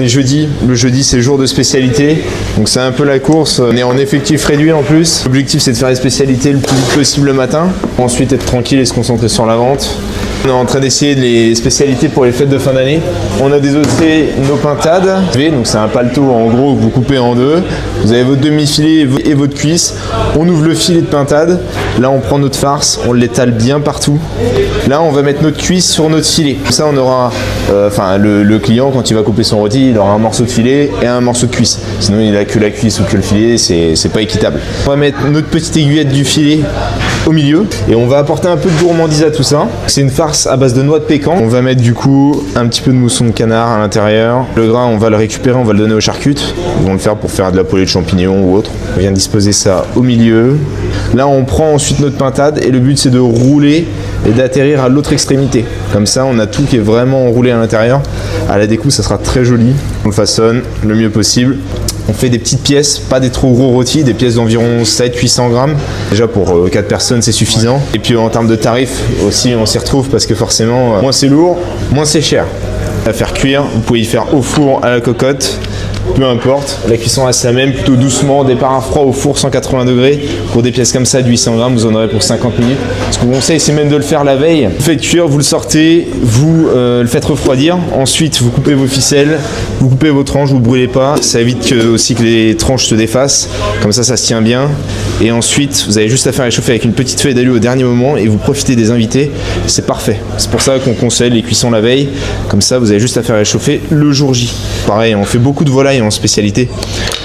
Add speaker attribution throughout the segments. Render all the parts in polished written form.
Speaker 1: est jeudi. Le jeudi, c'est jour de spécialité. Donc c'est un peu la course. On est en effectif réduit en plus. L'objectif, c'est de faire les spécialités le plus vite possible le matin. Ensuite, être tranquille et se concentrer sur la vente. On est en train d'essayer les spécialités pour les fêtes de fin d'année. On a désossé nos pintades. Donc c'est un paletot en gros que vous coupez en deux. Vous avez votre demi-filet et votre cuisse. On ouvre le filet de pintade. Là, on prend notre farce, on l'étale bien partout. Là, on va mettre notre cuisse sur notre filet. Comme ça, on aura, le client, quand il va couper son rôti, il aura un morceau de filet et un morceau de cuisse. Sinon, il n'a que la cuisse ou que le filet, c'est pas équitable. On va mettre notre petite aiguillette du filet au milieu et on va apporter un peu de gourmandise à tout ça. C'est une farce à base de noix de pécan. On va mettre du coup un petit peu de mousson de canard à l'intérieur. Le gras, on va le récupérer, on va le donner aux charcutes. Ils vont le faire pour faire de la poêlée de champignons ou autre. On vient disposer ça au milieu. Là, on prend ensuite notre pintade et le but, c'est de rouler et d'atterrir à l'autre extrémité. Comme ça, on a tout qui est vraiment enroulé à l'intérieur. À la découpe, ça sera très joli. On le façonne le mieux possible. On fait des petites pièces, pas des trop gros rôtis, des pièces d'environ 700-800 grammes. Déjà pour 4 personnes, c'est suffisant. Et puis en termes de tarifs aussi, on s'y retrouve parce que forcément, moins c'est lourd, moins c'est cher. À faire cuire, vous pouvez y faire au four, à la cocotte, peu importe. La cuisson reste la même, plutôt doucement, départ à froid au four 180 degrés. Pour des pièces comme ça de 800 grammes, vous en aurez pour 50 minutes. Ce qu'on conseille, c'est même de le faire la veille. Vous faites cuire, vous le sortez, vous le faites refroidir. Ensuite, vous coupez vos ficelles, vous coupez vos tranches, vous ne brûlez pas. Ça évite aussi que les tranches se défassent. Comme ça se tient bien. Et ensuite, vous avez juste à faire réchauffer avec une petite feuille d'alu au dernier moment et vous profitez des invités. C'est parfait. C'est pour ça qu'on conseille les cuissons la veille. Comme ça, vous avez juste à faire réchauffer le jour J. Pareil, on fait beaucoup de volailles en spécialité.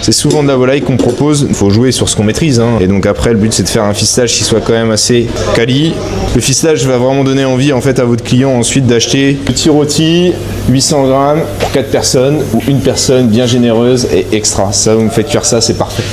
Speaker 1: C'est souvent de la volaille qu'on propose. Il faut jouer sur ce qu'on maîtrise. Et donc après, le but, c'est de faire un fistage qui soit quand même assez quali. Le fistage va vraiment donner envie en fait à votre client ensuite d'acheter petit rôti, 800 grammes pour 4 personnes ou une personne bien généreuse et extra. Ça, vous me faites cuire ça, c'est parfait.